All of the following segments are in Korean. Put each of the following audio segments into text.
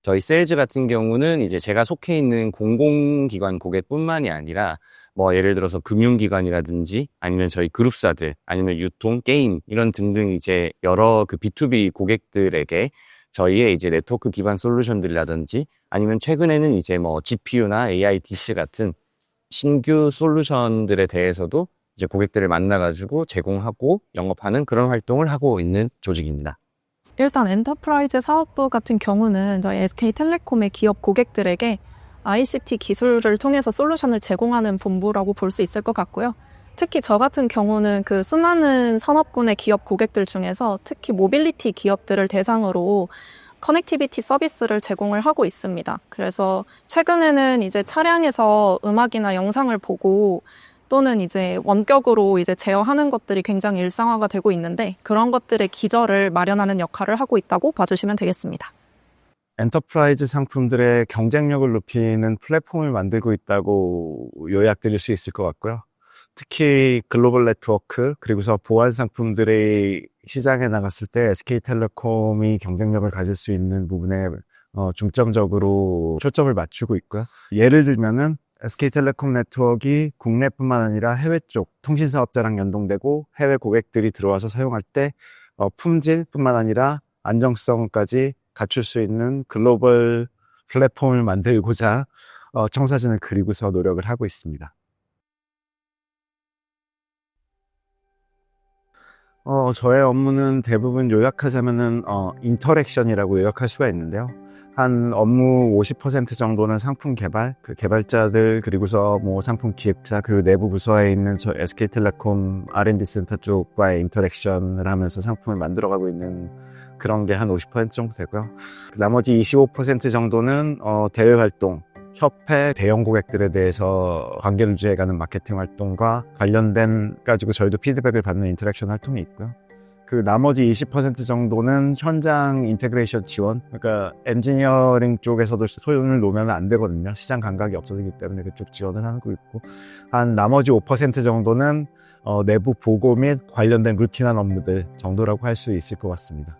저희 세일즈 같은 경우는 이제 제가 속해 있는 공공기관 고객뿐만이 아니라 뭐 예를 들어서 금융기관이라든지 아니면 저희 그룹사들 아니면 유통, 게임 이런 등등 이제 여러 그 B2B 고객들에게 저희의 이제 네트워크 기반 솔루션들이라든지 아니면 최근에는 이제 뭐 GPU나 AI DC 같은 신규 솔루션들에 대해서도 이제 고객들을 만나가지고 제공하고 영업하는 그런 활동을 하고 있는 조직입니다. 일단 엔터프라이즈 사업부 같은 경우는 저희 SK텔레콤의 기업 고객들에게 ICT 기술을 통해서 솔루션을 제공하는 본부라고 볼 수 있을 것 같고요. 특히 저 같은 경우는 그 수많은 산업군의 기업 고객들 중에서 특히 모빌리티 기업들을 대상으로 커넥티비티 서비스를 제공을 하고 있습니다. 그래서 최근에는 이제 차량에서 음악이나 영상을 보고 또는 이제 원격으로 이제 제어하는 것들이 굉장히 일상화가 되고 있는데 그런 것들의 기저를 마련하는 역할을 하고 있다고 봐주시면 되겠습니다. 엔터프라이즈 상품들의 경쟁력을 높이는 플랫폼을 만들고 있다고 요약드릴 수 있을 것 같고요. 특히 글로벌 네트워크 그리고서 보안 상품들의 시장에 나갔을 때 SK텔레콤이 경쟁력을 가질 수 있는 부분에 중점적으로 초점을 맞추고 있고요. 예를 들면은 SK텔레콤 네트워크가 국내뿐만 아니라 해외 쪽 통신사업자랑 연동되고 해외 고객들이 들어와서 사용할 때 품질뿐만 아니라 안정성까지 갖출 수 있는 글로벌 플랫폼을 만들고자 청사진을 그리고서 노력을 하고 있습니다. 저의 업무는 대부분 요약하자면은 인터랙션이라고 요약할 수가 있는데요. 한 업무 50% 정도는 상품 개발, 그 개발자들 그리고서 뭐 상품 기획자 그리고 내부 부서에 있는 저 SK텔레콤 R&D 센터 쪽과의 인터랙션을 하면서 상품을 만들어가고 있는 그런 게 한 50% 정도 되고요. 나머지 25% 정도는 대외 활동, 협회 대형 고객들에 대해서 관계를 유지해가는 마케팅 활동과 관련된 가지고 저희도 피드백을 받는 인터랙션 활동이 있고요. 그 나머지 20% 정도는 현장 인테그레이션 지원, 그러니까 엔지니어링 쪽에서도 손을 놓으면 안 되거든요. 시장 감각이 없어지기 때문에 그쪽 지원을 하고 있고, 한 나머지 5% 정도는 내부 보고 및 관련된 루틴한 업무들 정도라고 할 수 있을 것 같습니다.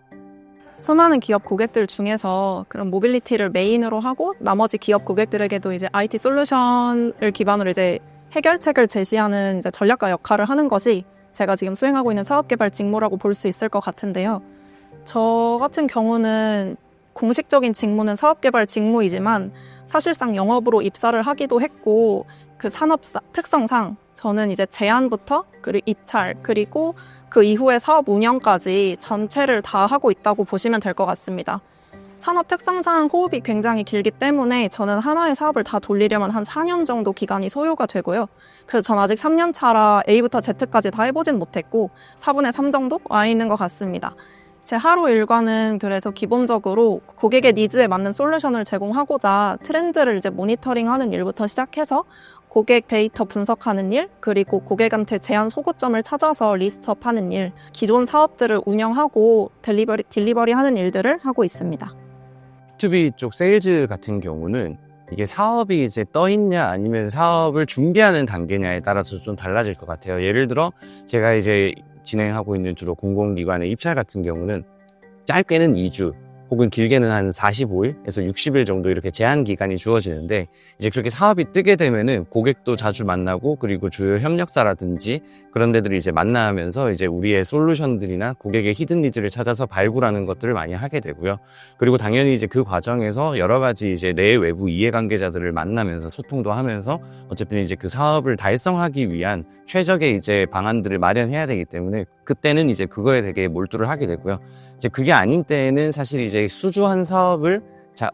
수많은 기업 고객들 중에서 그런 모빌리티를 메인으로 하고 나머지 기업 고객들에게도 이제 IT 솔루션을 기반으로 이제 해결책을 제시하는 이제 전략가 역할을 하는 것이 제가 지금 수행하고 있는 사업개발 직무라고 볼 수 있을 것 같은데요. 저 같은 경우는 공식적인 직무는 사업개발 직무이지만 사실상 영업으로 입사를 하기도 했고 그 산업 특성상 저는 이제 제안부터 그리고 입찰 그리고 그 이후에 사업 운영까지 전체를 다 하고 있다고 보시면 될 것 같습니다. 산업 특성상 호흡이 굉장히 길기 때문에 저는 하나의 사업을 다 돌리려면 한 4년 정도 기간이 소요가 되고요. 그래서 전 아직 3년 차라 A부터 Z까지 다 해보진 못했고 4분의 3 정도 와 있는 것 같습니다. 제 하루 일과는 그래서 기본적으로 고객의 니즈에 맞는 솔루션을 제공하고자 트렌드를 이제 모니터링하는 일부터 시작해서 고객 데이터 분석하는 일, 그리고 고객한테 제한 소구점을 찾아서 리스트업하는 일, 기존 사업들을 운영하고 딜리버리 하는 일들을 하고 있습니다. B2B 쪽 세일즈 같은 경우는 이게 사업이 이제 떠 있냐 아니면 사업을 준비하는 단계냐에 따라서 좀 달라질 것 같아요. 예를 들어 제가 이제 진행하고 있는 주로 공공기관의 입찰 같은 경우는 짧게는 2주 혹은 길게는 한 45일에서 60일 정도 이렇게 제한 기간이 주어지는데 이제 그렇게 사업이 뜨게 되면은 고객도 자주 만나고 그리고 주요 협력사라든지 그런 데들을 이제 만나면서 이제 우리의 솔루션들이나 고객의 히든 니즈를 찾아서 발굴하는 것들을 많이 하게 되고요. 그리고 당연히 이제 그 과정에서 여러 가지 이제 내 외부 이해관계자들을 만나면서 소통도 하면서 어쨌든 이제 그 사업을 달성하기 위한 최적의 이제 방안들을 마련해야 되기 때문에 그때는 이제 그거에 되게 몰두를 하게 되고요. 이제 그게 아닌 때에는 사실 이제 수주한 사업을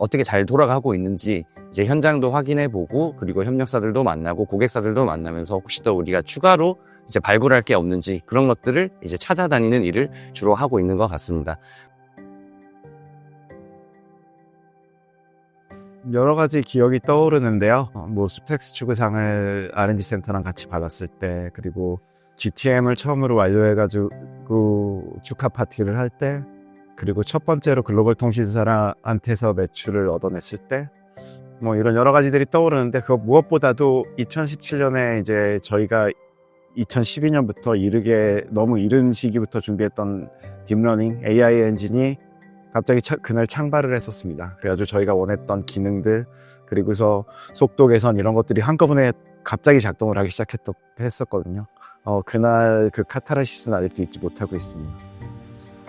어떻게 잘 돌아가고 있는지 이제 현장도 확인해 보고 그리고 협력사들도 만나고 고객사들도 만나면서 혹시 더 우리가 추가로 이제 발굴할 게 없는지 그런 것들을 이제 찾아다니는 일을 주로 하고 있는 것 같습니다. 여러 가지 기억이 떠오르는데요. 뭐 스펙스 추구상을 R&D 센터랑 같이 받았을 때, 그리고 GTM을 처음으로 완료해가지고 축하 파티를 할 때, 그리고 첫 번째로 글로벌 통신사한테서 매출을 얻어냈을 때, 뭐 이런 여러 가지들이 떠오르는데, 그 무엇보다도 2017년에 이제 저희가 2012년부터 너무 이른 시기부터 준비했던 딥러닝 AI 엔진이 갑자기 그날 창발을 했었습니다. 그래가지고 저희가 원했던 기능들 그리고서 속도 개선 이런 것들이 한꺼번에 갑자기 작동을 하기 했었거든요. 그날 그 카타르시스는 아직도 잊지 못하고 있습니다.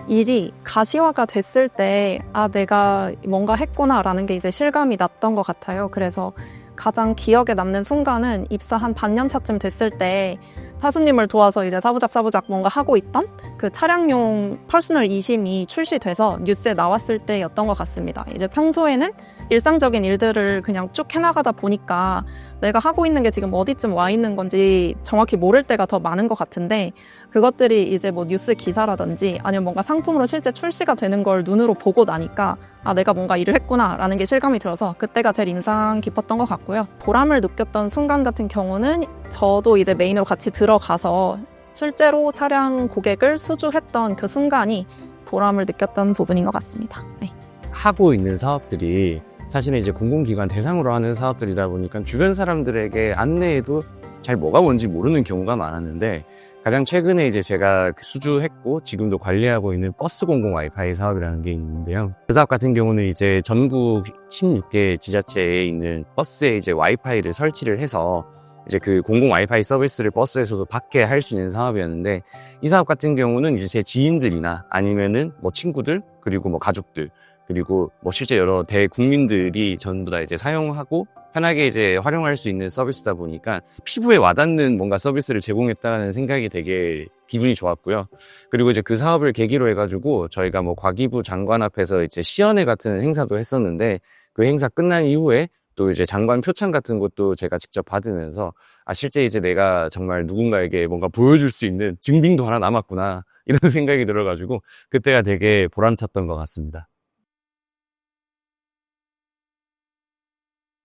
일이 가시화가 됐을 때, 아, 내가 뭔가 했구나라는 게 이제 실감이 났던 것 같아요. 그래서 가장 기억에 남는 순간은 입사 한 반년 차쯤 됐을 때 사수님을 도와서 이제 사부작 뭔가 하고 있던 그 차량용 퍼스널 2심이 출시돼서 뉴스에 나왔을 때였던 것 같습니다. 이제 평소에는 일상적인 일들을 그냥 쭉 해나가다 보니까 내가 하고 있는 게 지금 어디쯤 와 있는 건지 정확히 모를 때가 더 많은 것 같은데, 그것들이 이제 뭐 뉴스 기사라든지 아니면 뭔가 상품으로 실제 출시가 되는 걸 눈으로 보고 나니까 아, 내가 뭔가 일을 했구나라는 게 실감이 들어서 그때가 제일 인상 깊었던 것 같고요. 보람을 느꼈던 순간 같은 경우는 저도 이제 메인으로 같이 들어가서 실제로 차량 고객을 수주했던 그 순간이 보람을 느꼈던 부분인 것 같습니다. 네. 하고 있는 사업들이 사실은 이제 공공기관 대상으로 하는 사업들이다 보니까 주변 사람들에게 안내해도 잘 뭐가 뭔지 모르는 경우가 많았는데, 가장 최근에 이제 제가 수주했고 지금도 관리하고 있는 버스 공공 와이파이 사업이라는 게 있는데요. 그 사업 같은 경우는 이제 전국 16개 지자체에 있는 버스에 이제 와이파이를 설치를 해서 이제 그 공공 와이파이 서비스를 버스에서도 받게 할 수 있는 사업이었는데, 이 사업 같은 경우는 이제 제 지인들이나 아니면은 뭐 친구들 그리고 뭐 가족들 그리고 뭐 실제 여러 대국민들이 전부 다 이제 사용하고 편하게 이제 활용할 수 있는 서비스다 보니까 피부에 와닿는 뭔가 서비스를 제공했다는 생각이 되게 기분이 좋았고요. 그리고 이제 그 사업을 계기로 해가지고 저희가 뭐 과기부 장관 앞에서 이제 시연회 같은 행사도 했었는데, 그 행사 끝난 이후에 또 이제 장관 표창 같은 것도 제가 직접 받으면서 아, 실제 이제 내가 정말 누군가에게 뭔가 보여줄 수 있는 증빙도 하나 남았구나 이런 생각이 들어가지고 그때가 되게 보람찼던 것 같습니다.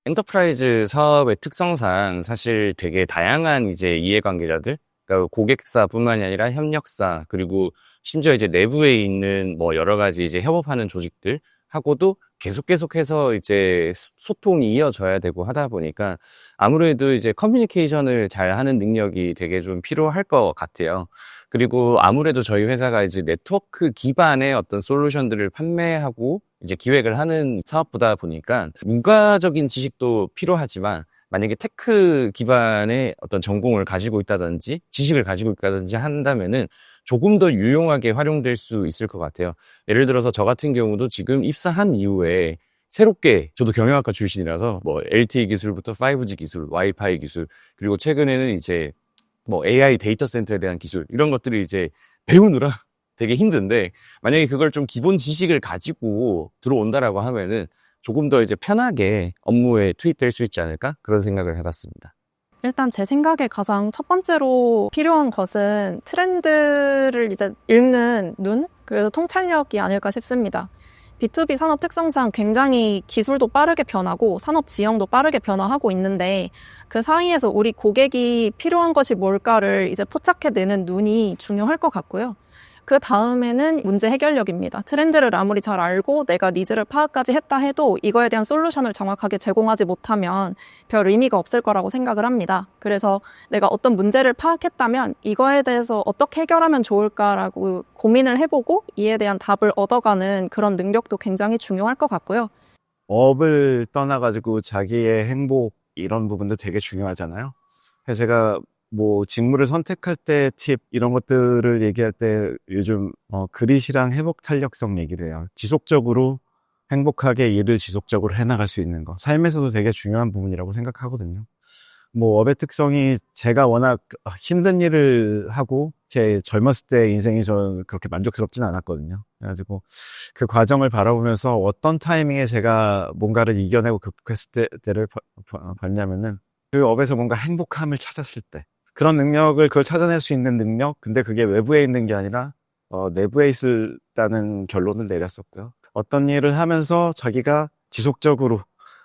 엔터프라이즈 사업의 특성상 사실 되게 다양한 이제 이해관계자들, 그러니까 고객사뿐만이 아니라 협력사, 그리고 심지어 이제 내부에 있는 뭐 여러 가지 이제 협업하는 조직들 하고도 계속해서 이제 소통이 이어져야 되고 하다 보니까 아무래도 이제 커뮤니케이션을 잘 하는 능력이 되게 좀 필요할 것 같아요. 그리고 아무래도 저희 회사가 이제 네트워크 기반의 어떤 솔루션들을 판매하고 이제 기획을 하는 사업보다 보니까 문과적인 지식도 필요하지만, 만약에 테크 기반의 어떤 전공을 가지고 있다든지 지식을 가지고 있다든지 한다면은 조금 더 유용하게 활용될 수 있을 것 같아요. 예를 들어서 저 같은 경우도 지금 입사한 이후에 새롭게, 저도 경영학과 출신이라서 뭐 LTE 기술부터 5G 기술, 와이파이 기술, 그리고 최근에는 이제 뭐 AI 데이터 센터에 대한 기술, 이런 것들을 이제 배우느라 되게 힘든데, 만약에 그걸 좀 기본 지식을 가지고 들어온다라고 하면은 조금 더 이제 편하게 업무에 투입될 수 있지 않을까? 그런 생각을 해봤습니다. 일단 제 생각에 가장 첫 번째로 필요한 것은 트렌드를 이제 읽는 눈, 그래서 통찰력이 아닐까 싶습니다. B2B 산업 특성상 굉장히 기술도 빠르게 변하고 산업 지형도 빠르게 변화하고 있는데, 그 사이에서 우리 고객이 필요한 것이 뭘까를 이제 포착해내는 눈이 중요할 것 같고요. 그 다음에는 문제 해결력입니다. 트렌드를 아무리 잘 알고 내가 니즈를 파악까지 했다 해도 이거에 대한 솔루션을 정확하게 제공하지 못하면 별 의미가 없을 거라고 생각을 합니다. 그래서 내가 어떤 문제를 파악했다면 이거에 대해서 어떻게 해결하면 좋을까라고 고민을 해보고 이에 대한 답을 얻어가는 그런 능력도 굉장히 중요할 것 같고요. 업을 떠나가지고 자기의 행복 이런 부분도 되게 중요하잖아요. 그래서 제가 뭐 직무를 선택할 때 팁 이런 것들을 얘기할 때 요즘 그릿이랑 회복 탄력성 얘기를 해요. 지속적으로 행복하게 일을 지속적으로 해나갈 수 있는 거, 삶에서도 되게 중요한 부분이라고 생각하거든요. 뭐 업의 특성이 제가 워낙 힘든 일을 하고 제 젊었을 때 인생이 저는 그렇게 만족스럽진 않았거든요. 그래가지고 그 과정을 바라보면서 어떤 타이밍에 제가 뭔가를 이겨내고 극복했을 때를 봤냐면은 그 업에서 뭔가 행복함을 찾았을 때, 그런 능력을 그걸 찾아낼 수 있는 능력, 근데 그게 외부에 있는 게 아니라 내부에 있다는 결론을 내렸었고요. 어떤 일을 하면서 자기가 지속적으로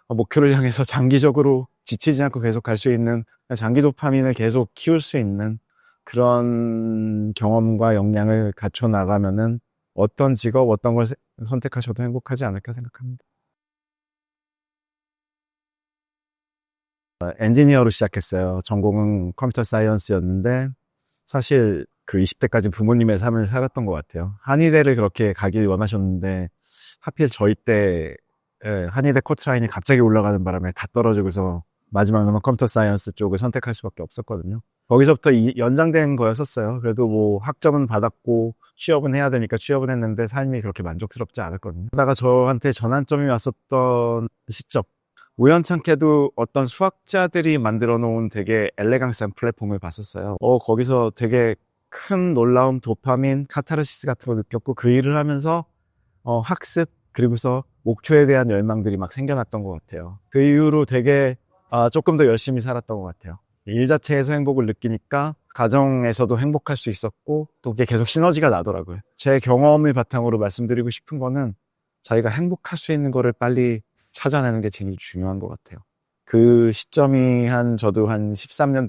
목표를 향해서 장기적으로 지치지 않고 계속 갈 수 있는, 장기 도파민을 계속 키울 수 있는 그런 경험과 역량을 갖춰 나가면은 어떤 직업, 어떤 걸 선택하셔도 행복하지 않을까 생각합니다. 엔지니어로 시작했어요. 전공은 컴퓨터 사이언스였는데 사실 그 20대까지 부모님의 삶을 살았던 것 같아요. 한의대를 그렇게 가길 원하셨는데 하필 저희 때 한의대 커트라인이 갑자기 올라가는 바람에 다 떨어지고서 마지막으로는 컴퓨터 사이언스 쪽을 선택할 수밖에 없었거든요. 거기서부터 연장된 거였었어요. 그래도 뭐 학점은 받았고 취업은 해야 되니까 취업은 했는데 삶이 그렇게 만족스럽지 않았거든요. 그러다가 저한테 전환점이 왔었던 시점, 우연찮게도 어떤 수학자들이 만들어 놓은 되게 엘레강스한 플랫폼을 봤었어요. 거기서 되게 큰 놀라움, 도파민, 카타르시스 같은 거 느꼈고 그 일을 하면서 학습, 그리고서 목표에 대한 열망들이 막 생겨났던 것 같아요. 그 이후로 되게 조금 더 열심히 살았던 것 같아요. 일 자체에서 행복을 느끼니까 가정에서도 행복할 수 있었고 또 그게 계속 시너지가 나더라고요. 제 경험을 바탕으로 말씀드리고 싶은 거는 자기가 행복할 수 있는 거를 빨리 찾아내는 게 제일 중요한 것 같아요. 그 시점이 저도 한 15년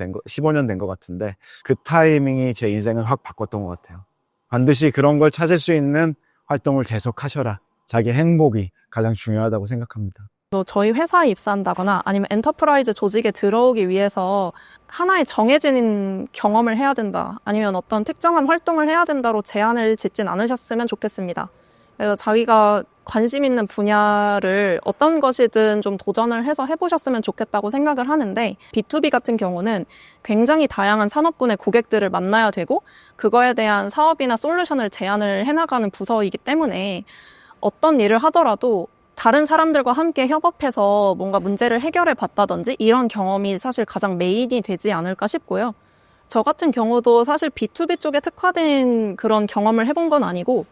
된 것 같은데 그 타이밍이 제 인생을 확 바꿨던 것 같아요. 반드시 그런 걸 찾을 수 있는 활동을 계속 하셔라. 자기 행복이 가장 중요하다고 생각합니다. 저희 회사에 입사한다거나 아니면 엔터프라이즈 조직에 들어오기 위해서 하나의 정해진 경험을 해야 된다, 아니면 어떤 특정한 활동을 해야 된다로 제한을 짓진 않으셨으면 좋겠습니다. 그래서 자기가 관심 있는 분야를 어떤 것이든 좀 도전을 해서 해보셨으면 좋겠다고 생각을 하는데, B2B 같은 경우는 굉장히 다양한 산업군의 고객들을 만나야 되고 그거에 대한 사업이나 솔루션을 제안을 해나가는 부서이기 때문에 어떤 일을 하더라도 다른 사람들과 함께 협업해서 뭔가 문제를 해결해 봤다든지 이런 경험이 사실 가장 메인이 되지 않을까 싶고요. 저 같은 경우도 사실 B2B 쪽에 특화된 그런 경험을 해본 건 아니고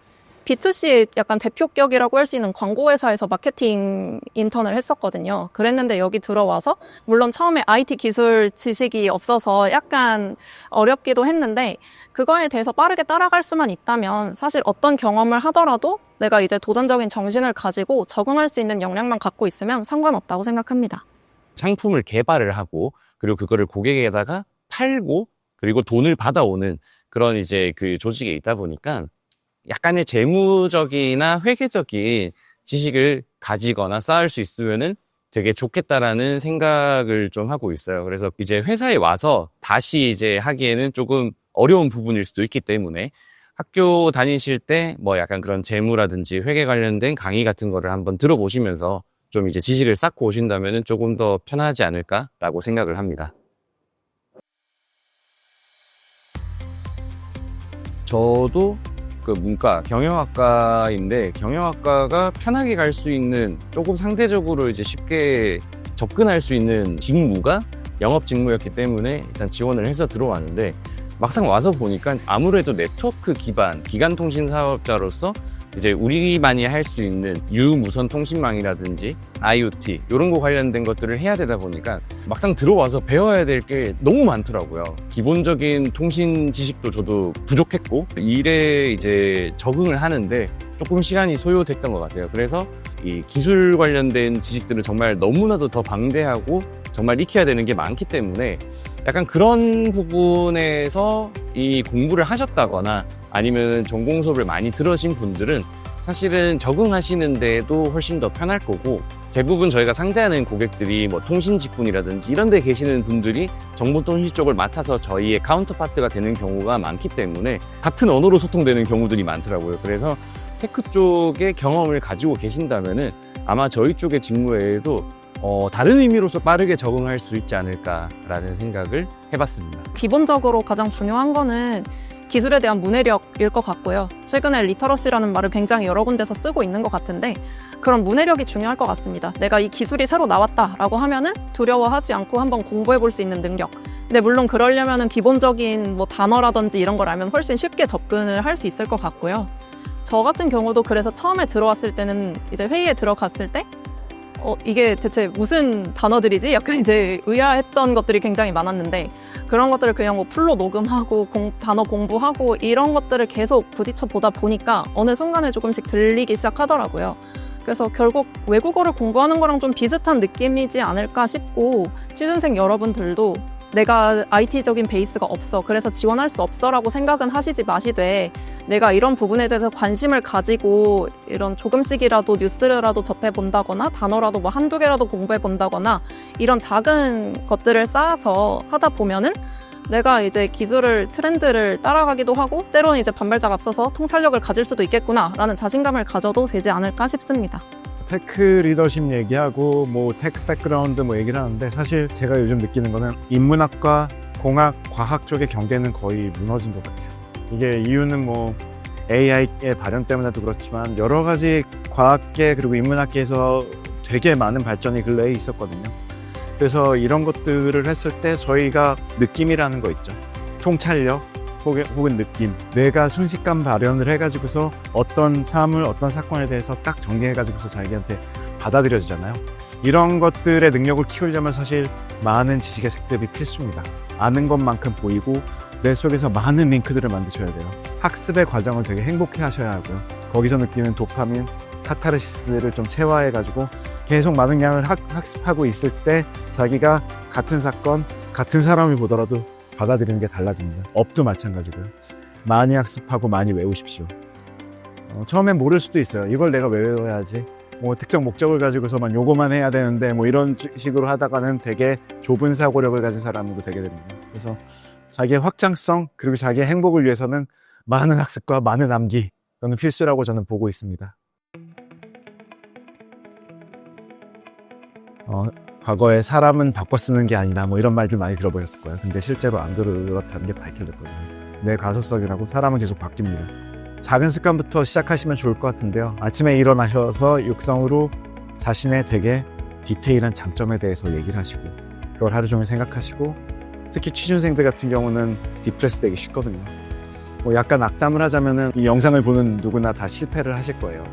B2C 약간 대표격이라고 할 수 있는 광고회사에서 마케팅 인턴을 했었거든요. 그랬는데 여기 들어와서 물론 처음에 IT 기술 지식이 없어서 약간 어렵기도 했는데 그거에 대해서 빠르게 따라갈 수만 있다면 사실 어떤 경험을 하더라도 내가 이제 도전적인 정신을 가지고 적응할 수 있는 역량만 갖고 있으면 상관없다고 생각합니다. 상품을 개발을 하고 그리고 그거를 고객에다가 팔고 그리고 돈을 받아오는 그런 이제 그 조직에 있다 보니까 약간의 재무적이나 회계적인 지식을 가지거나 쌓을 수 있으면은 되게 좋겠다라는 생각을 좀 하고 있어요. 그래서 이제 회사에 와서 다시 이제 하기에는 조금 어려운 부분일 수도 있기 때문에 학교 다니실 때 뭐 약간 그런 재무라든지 회계 관련된 강의 같은 거를 한번 들어보시면서 좀 이제 지식을 쌓고 오신다면은 조금 더 편하지 않을까라고 생각을 합니다. 저도 그 문과 경영학과인데 경영학과가 편하게 갈 수 있는 조금 상대적으로 이제 쉽게 접근할 수 있는 직무가 영업 직무였기 때문에 일단 지원을 해서 들어왔는데 막상 와서 보니까 아무래도 네트워크 기반 기간통신 사업자로서 이제 우리만이 할 수 있는 유무선 통신망이라든지 IoT 이런 거 관련된 것들을 해야 되다 보니까 막상 들어와서 배워야 될 게 너무 많더라고요. 기본적인 통신 지식도 저도 부족했고 일에 이제 적응을 하는데 조금 시간이 소요됐던 것 같아요. 그래서 이 기술 관련된 지식들은 정말 너무나도 더 방대하고 정말 익혀야 되는 게 많기 때문에 약간 그런 부분에서 이 공부를 하셨다거나 아니면 전공 수업을 많이 들으신 분들은 사실은 적응하시는 데도 훨씬 더 편할 거고 대부분 저희가 상대하는 고객들이 뭐 통신 직군이라든지 이런 데 계시는 분들이 정보통신 쪽을 맡아서 저희의 카운터파트가 되는 경우가 많기 때문에 같은 언어로 소통되는 경우들이 많더라고요. 그래서 테크 쪽의 경험을 가지고 계신다면은 아마 저희 쪽의 직무에도 다른 의미로서 빠르게 적응할 수 있지 않을까라는 생각을 해봤습니다. 기본적으로 가장 중요한 거는 기술에 대한 문해력일 것 같고요. 최근에 리터러시라는 말을 굉장히 여러 군데서 쓰고 있는 것 같은데 그런 문해력이 중요할 것 같습니다. 내가 이 기술이 새로 나왔다라고 하면은 두려워하지 않고 한번 공부해 볼 수 있는 능력. 근데 물론 그러려면은 기본적인 뭐 단어라든지 이런 걸 알면 훨씬 쉽게 접근을 할 수 있을 것 같고요. 저 같은 경우도 그래서 처음에 들어왔을 때는 이제 회의에 들어갔을 때 이게 대체 무슨 단어들이지? 약간 이제 의아했던 것들이 굉장히 많았는데 그런 것들을 그냥 뭐 풀로 녹음하고 단어 공부하고 이런 것들을 계속 부딪혀 보다 보니까 어느 순간에 조금씩 들리기 시작하더라고요. 그래서 결국 외국어를 공부하는 거랑 좀 비슷한 느낌이지 않을까 싶고 취준생 여러분들도 내가 IT적인 베이스가 없어 그래서 지원할 수 없어 라고 생각은 하시지 마시되 내가 이런 부분에 대해서 관심을 가지고 이런 조금씩이라도 뉴스라도 접해본다거나 단어라도 뭐 한두 개라도 공부해본다거나 이런 작은 것들을 쌓아서 하다 보면은 내가 이제 기술을 트렌드를 따라가기도 하고 때로는 이제 반발자가 앞서서 통찰력을 가질 수도 있겠구나라는 자신감을 가져도 되지 않을까 싶습니다. 테크 리더십 얘기하고 뭐 테크 백그라운드 뭐 얘기를 하는데 사실 제가 요즘 느끼는 거는 인문학과 공학, 과학 쪽의 경계는 거의 무너진 것 같아요. 이게 이유는 뭐 AI의 발현 때문에도 그렇지만 여러 가지 과학계 그리고 인문학계에서 되게 많은 발전이 근래에 있었거든요. 그래서 이런 것들을 했을 때 저희가 느낌이라는 거 있죠. 통찰력 혹은 느낌. 뇌가 순식간 발현을 해가지고서 어떤 사물, 어떤 사건에 대해서 딱 정리해가지고서 자기한테 받아들여지잖아요. 이런 것들의 능력을 키우려면 사실 많은 지식의 습득이 필수입니다. 아는 것만큼 보이고 뇌 속에서 많은 링크들을 만드셔야 돼요. 학습의 과정을 되게 행복해 하셔야 하고요. 거기서 느끼는 도파민, 카타르시스를 좀 체화해가지고 계속 많은 양을 학습하고 있을 때 자기가 같은 사건, 같은 사람을 보더라도 받아들이는 게 달라집니다. 업도 마찬가지고요. 많이 학습하고 많이 외우십시오. 처음엔 모를 수도 있어요. 이걸 내가 왜 외워야지? 뭐 특정 목적을 가지고서만 요거만 해야 되는데 뭐 이런 식으로 하다가는 되게 좁은 사고력을 가진 사람으로 되게 됩니다. 그래서 자기의 확장성 그리고 자기의 행복을 위해서는 많은 학습과 많은 암기 저는 필수라고 저는 보고 있습니다. 과거에 사람은 바꿔 쓰는 게 아니다 뭐 이런 말들 많이 들어보셨을 거예요. 근데 실제로 안 그렇다는 게 밝혀졌거든요. 내 가소성이라고 사람은 계속 바뀝니다. 작은 습관부터 시작하시면 좋을 것 같은데요. 아침에 일어나셔서 육성으로 자신의 되게 디테일한 장점에 대해서 얘기를 하시고 그걸 하루 종일 생각하시고 특히 취준생들 같은 경우는 디프레스 되기 쉽거든요. 뭐 약간 낙담을 하자면은 이 영상을 보는 누구나 다 실패를 하실 거예요.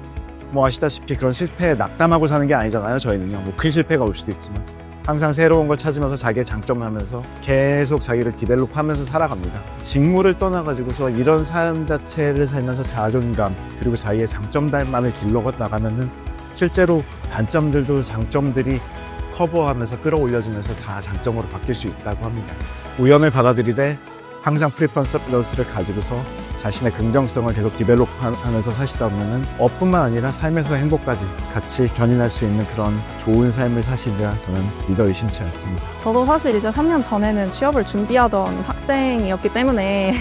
뭐 아시다시피 그런 실패에 낙담하고 사는 게 아니잖아요. 저희는요. 뭐 큰 실패가 올 수도 있지만 항상 새로운 걸 찾으면서 자기의 장점을 하면서 계속 자기를 디벨롭하면서 살아갑니다. 직무를 떠나가지고서 이런 삶 자체를 살면서 자존감 그리고 자기의 장점들만을 길러 나가면은 실제로 단점들도 장점들이 커버하면서 끌어올려주면서 다 장점으로 바뀔 수 있다고 합니다. 우연을 받아들이되 항상 프리컨셉런스를 가지고서 자신의 긍정성을 계속 디벨롭하면서 사시다 보면은 업뿐만 아니라 삶에서 행복까지 같이 견인할 수 있는 그런 좋은 삶을 사시리라 저는 믿어 의심치 않습니다. 저도 사실 이제 3년 전에는 취업을 준비하던 학생이었기 때문에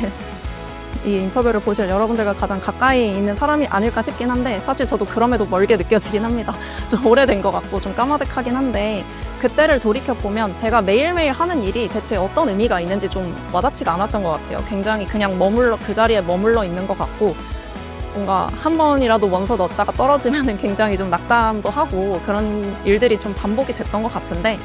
이 인터뷰를 보실 여러분들과 가장 가까이 있는 사람이 아닐까 싶긴 한데 사실 저도 그럼에도 멀게 느껴지긴 합니다. 좀 오래된 것 같고 좀 까마득하긴 한데 그때를 돌이켜보면 제가 매일매일 하는 일이 대체 어떤 의미가 있는지 좀 와닿지가 않았던 것 같아요. 굉장히 그냥 그 자리에 머물러 있는 것 같고 뭔가 한 번이라도 원서 넣었다가 떨어지면 굉장히 좀 낙담도 하고 그런 일들이 좀 반복이 됐던 것 같은데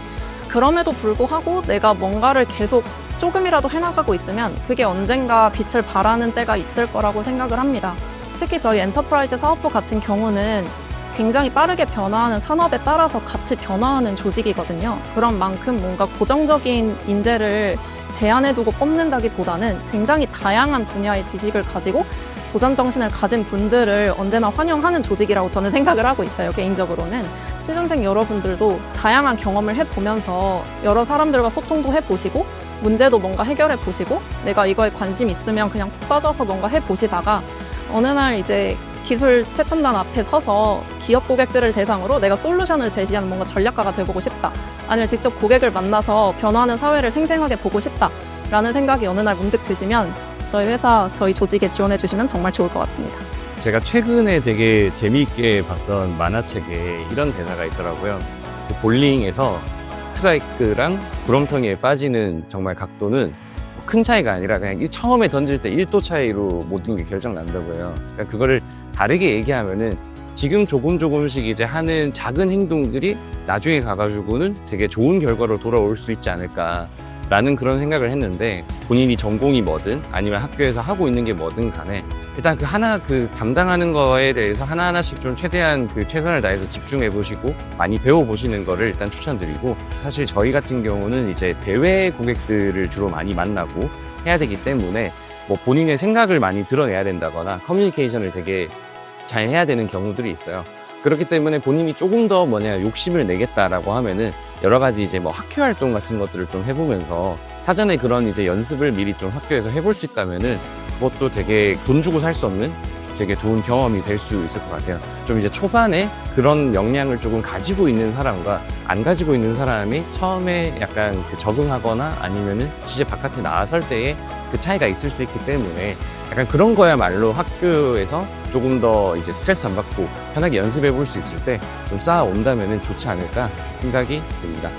그럼에도 불구하고 내가 뭔가를 계속 조금이라도 해나가고 있으면 그게 언젠가 빛을 발하는 때가 있을 거라고 생각을 합니다. 특히 저희 엔터프라이즈 사업부 같은 경우는 굉장히 빠르게 변화하는 산업에 따라서 같이 변화하는 조직이거든요. 그런 만큼 뭔가 고정적인 인재를 제한해두고 뽑는다기보다는 굉장히 다양한 분야의 지식을 가지고 도전 정신을 가진 분들을 언제나 환영하는 조직이라고 저는 생각을 하고 있어요. 개인적으로는 취준생 여러분들도 다양한 경험을 해보면서 여러 사람들과 소통도 해보시고 문제도 뭔가 해결해 보시고 내가 이거에 관심 있으면 그냥 푹 빠져서 뭔가 해보시다가 어느 날 이제 기술 최첨단 앞에 서서 기업 고객들을 대상으로 내가 솔루션을 제시하는 뭔가 전략가가 되어보고 싶다. 아니면 직접 고객을 만나서 변화하는 사회를 생생하게 보고 싶다. 라는 생각이 어느 날 문득 드시면 저희 회사, 저희 조직에 지원해 주시면 정말 좋을 것 같습니다. 제가 최근에 되게 재미있게 봤던 만화책에 이런 대사가 있더라고요. 그 볼링에서 스트라이크랑 구렁텅이에 빠지는 정말 각도는 큰 차이가 아니라 그냥 처음에 던질 때 1도 차이로 모든 게 결정난다고 해요. 그러니까 그거를 다르게 얘기하면은 지금 조금씩 이제 하는 작은 행동들이 나중에 가가지고는 되게 좋은 결과로 돌아올 수 있지 않을까라는 그런 생각을 했는데 본인이 전공이 뭐든 아니면 학교에서 하고 있는 게 뭐든 간에 일단 그 담당하는 거에 대해서 하나하나씩 좀 최대한 최선을 다해서 집중해 보시고 많이 배워 보시는 거를 일단 추천드리고 사실 저희 같은 경우는 이제 대외 고객들을 주로 많이 만나고 해야 되기 때문에 뭐 본인의 생각을 많이 드러내야 된다거나 커뮤니케이션을 되게 잘 해야 되는 경우들이 있어요. 그렇기 때문에 본인이 조금 더 욕심을 내겠다라고 하면은 여러 가지 이제 뭐 학교 활동 같은 것들을 좀 해보면서 사전에 그런 이제 연습을 미리 좀 학교에서 해볼 수 있다면은 그것도 되게 돈 주고 살 수 없는 되게 좋은 경험이 될 수 있을 것 같아요. 좀 이제 초반에 그런 역량을 조금 가지고 있는 사람과 안 가지고 있는 사람이 처음에 약간 그 적응하거나 아니면은 취재 바깥에 나설 때에 그 차이가 있을 수 있기 때문에 약간 그런 거야말로 학교에서 조금 더 이제 스트레스 안 받고 편하게 연습해 볼 수 있을 때 좀 쌓아온다면은 좋지 않을까 생각이 듭니다.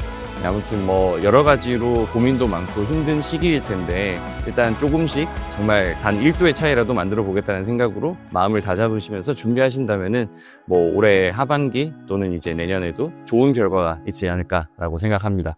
아무튼 뭐 여러 가지로 고민도 많고 힘든 시기일 텐데 일단 조금씩 정말 단 1도의 차이라도 만들어 보겠다는 생각으로 마음을 다잡으시면서 준비하신다면은 뭐 올해 하반기 또는 이제 내년에도 좋은 결과가 있지 않을까라고 생각합니다.